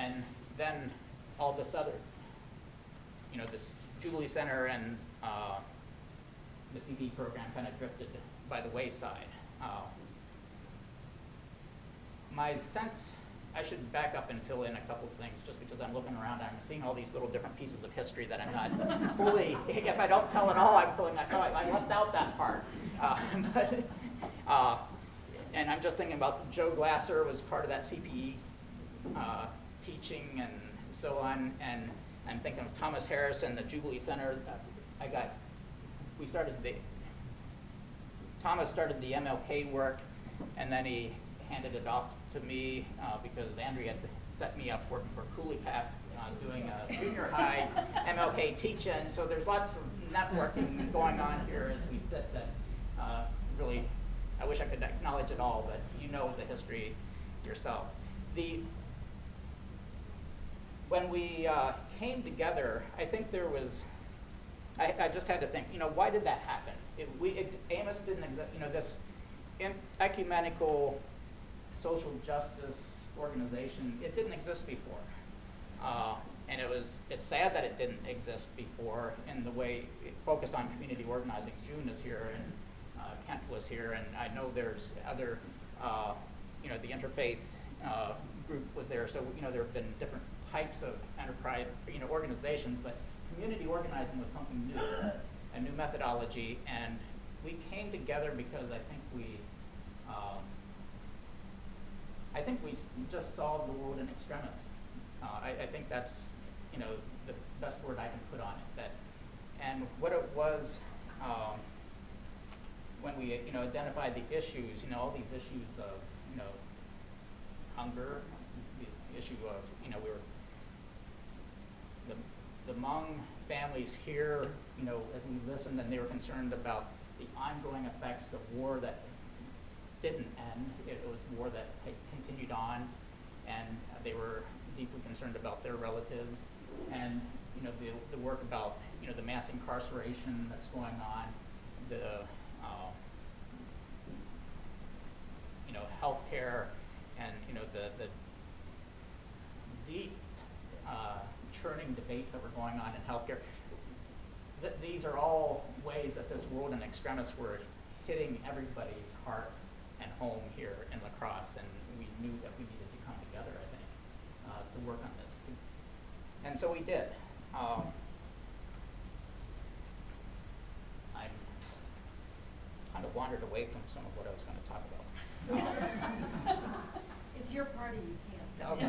and then all this other, this Jubilee Center and the CD program kind of drifted by the wayside. My sense, I should back up and fill in a couple things, just because I'm looking around, I'm seeing all these little different pieces of history that I'm not fully, if I don't tell it all, I'm feeling like, oh, I left out that part. And I'm just thinking about Joe Glasser was part of that CPE teaching and so on, and I'm thinking of Thomas Harris and the Jubilee Center. Thomas started the MLK work, and then he handed it off to me because Andrea had set me up working for Cooley Pack doing a junior high MLK teach-in. So there's lots of networking going on here as we sit that really, I wish I could acknowledge it all, but you know the history yourself. When we came together, I think there was, I just had to think, why did that happen? Amos didn't exist, this ecumenical social justice organization, it didn't exist before. And it's sad that it didn't exist before in the way it focused on community organizing. June is here and Kent was here, and I know there's other, the interfaith group was there, so there have been different types of enterprise, organizations, but community organizing was something new, a new methodology, and we came together because I think we just saw the world in extremis. I think that's the best word I can put on it. And what it was when we identified the issues, all these issues of hunger, this issue of we were the Hmong families here, as we listened, and they were concerned about the ongoing effects of war that didn't end. It was war that had continued on, and they were deeply concerned about their relatives, and the work about the mass incarceration that's going on, the healthcare, and the deep churning debates that were going on in healthcare. These are all ways that this world in extremis were hitting everybody's heart and home here in La Crosse, and we knew that we needed to come together, I think, to work on this. And so we did. I kind of wandered away from some of what I was going to talk about. It's your party, you can't. Okay.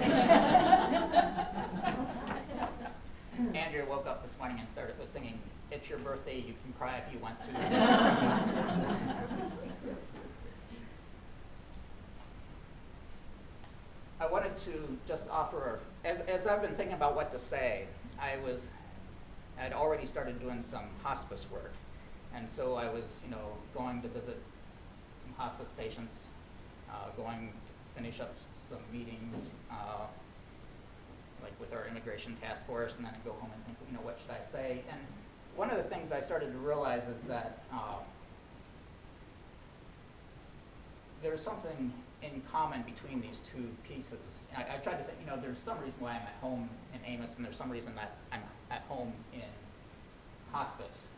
Andrea woke up this morning and was singing, "It's your birthday, you can cry if you want to." I wanted to just offer, as I've been thinking about what to say, I'd already started doing some hospice work. And so I was, going to visit some hospice patients, going to finish up some meetings, like with our immigration task force, and then I'd go home and think, what should I say? And one of the things I started to realize is that there's something in common between these two pieces. I tried to think, there's some reason why I'm at home in Amos, and there's some reason that I'm at home in hospice.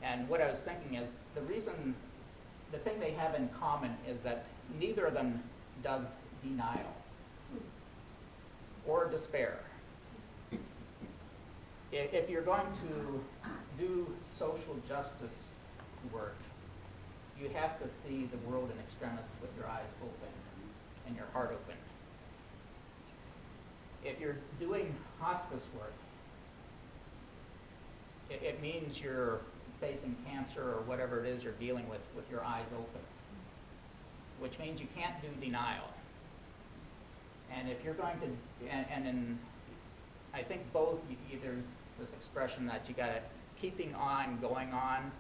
And what I was thinking is, the thing they have in common is that neither of them does denial or despair. If you're going to do social justice work, you have to see the world in extremis with your eyes open and your heart open. If you're doing hospice work, it means you're facing cancer or whatever it is you're dealing with your eyes open, which means you can't do denial. And if you're going to, and I think both, there's this expression that you gotta, keeping on, going on,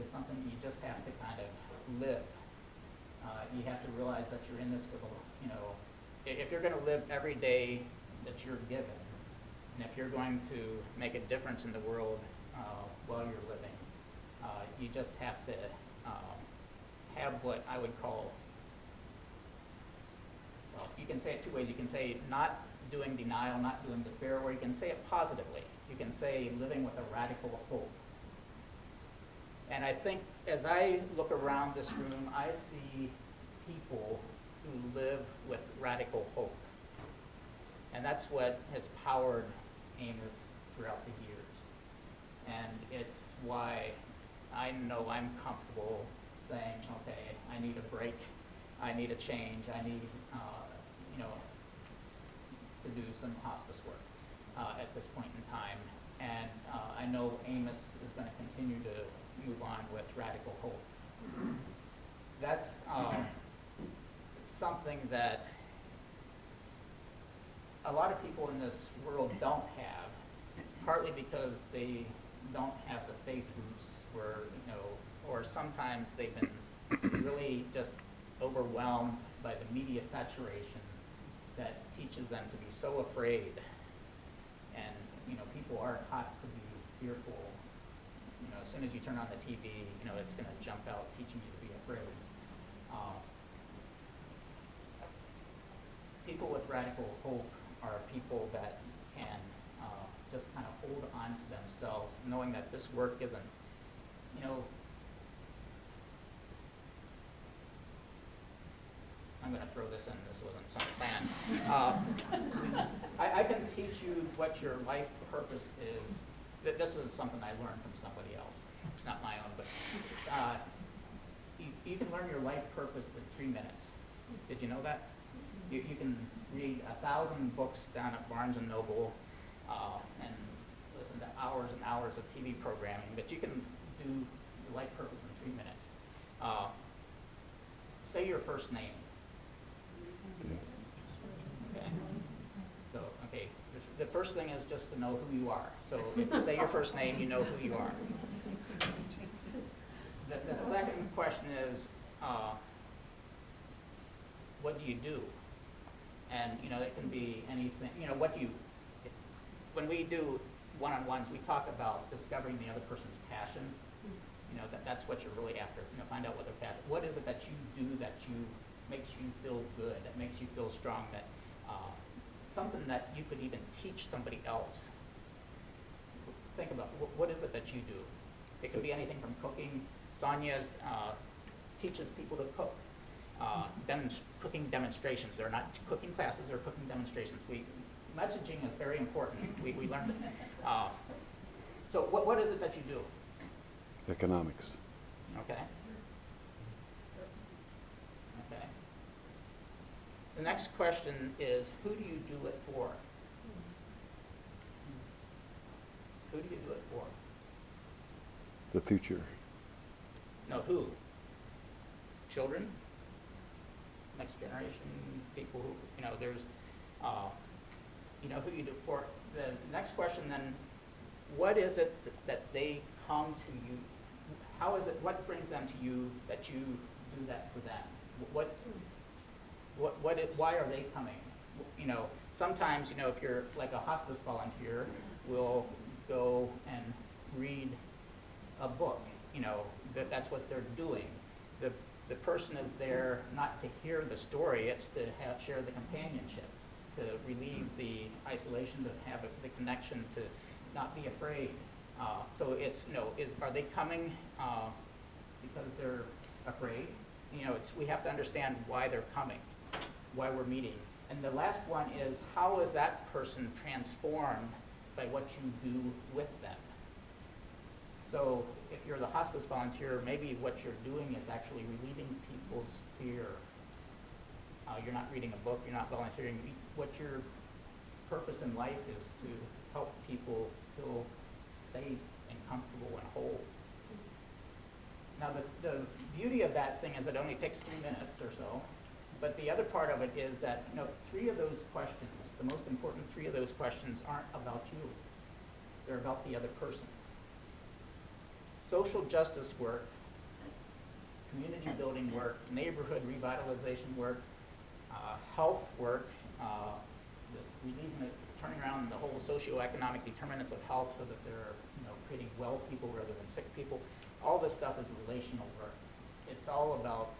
is something you just have to kind of live. You have to realize that you're in this with if you're going to live every day that you're given, and if you're going to make a difference in the world while you're living, you just have to have what I would call, well, you can say it two ways. You can say not doing denial, not doing despair, or you can say it positively. You can say living with a radical hope. And I think as I look around this room, I see people who live with radical hope. And that's what has powered Amos throughout the years. And it's why I know I'm comfortable saying, okay, I need a break, I need a change, I need, to do some hospice work at this point in time. And I know Amos is going to continue to move on with radical hope. That's something that a lot of people in this world don't have, partly because they don't have the faith roots, or sometimes they've been really just overwhelmed by the media saturation that teaches them to be so afraid. And people are taught to be fearful. As soon as you turn on the TV, it's going to jump out teaching you to be afraid. People with radical hope are people that can just kind of hold on to themselves, knowing that this work isn't, I'm going to throw this in, this wasn't some plan. I can teach you what your life purpose is. This is something I learned from somebody else. It's not my own, but you can learn your life purpose in 3 minutes. Did you know that? You can read 1,000 books down at Barnes & Noble and listen to hours and hours of TV programming, but you can do your life purpose in 3 minutes. Say your first name. Okay. So, okay, the first thing is just to know who you are. So if you say your first name, you know who you are. The second question is, what do you do? And, it can be anything, when we do one-on-ones, we talk about discovering the other person's passion. That's what you're really after, find out what their passion, what is it that you do that makes you feel good, that makes you feel strong, that something that you could even teach somebody else. Think about what is it that you do. It could be anything from cooking. Sonia teaches people to cook. Cooking demonstrations. They're not cooking classes, they're cooking demonstrations. Messaging is very important. We learned it. So what is it that you do? Economics. Okay. Okay. The next question is, who do you do it for? Who do you do it for? The future. No, who? Children? Next generation, people who, there's, who you do it for. The next question then, what is it that they come to you, what brings them to you that you do that for them? Why are they coming? Sometimes, if you're like a hospice volunteer, we'll go and read a book, that's what they're doing. The person is there not to hear the story, it's to share the companionship, to relieve the isolation, to have the connection, to not be afraid. So it's, are they coming because they're afraid? We have to understand why they're coming, why we're meeting. And the last one is, how is that person transformed by what you do with them? So if you're the hospice volunteer, maybe what you're doing is actually relieving people's fear. You're not reading a book, you're not volunteering. What your purpose in life is to help people feel safe and comfortable and whole. Now the beauty of that thing is it only takes 3 minutes or so, but the other part of it is that 3 of those questions, the most important 3 of those questions aren't about you. They're about the other person. Social justice work, community building work, neighborhood revitalization work, health work, just relieving turning around the whole socioeconomic determinants of health so that they're creating well people rather than sick people. All this stuff is relational work. It's all about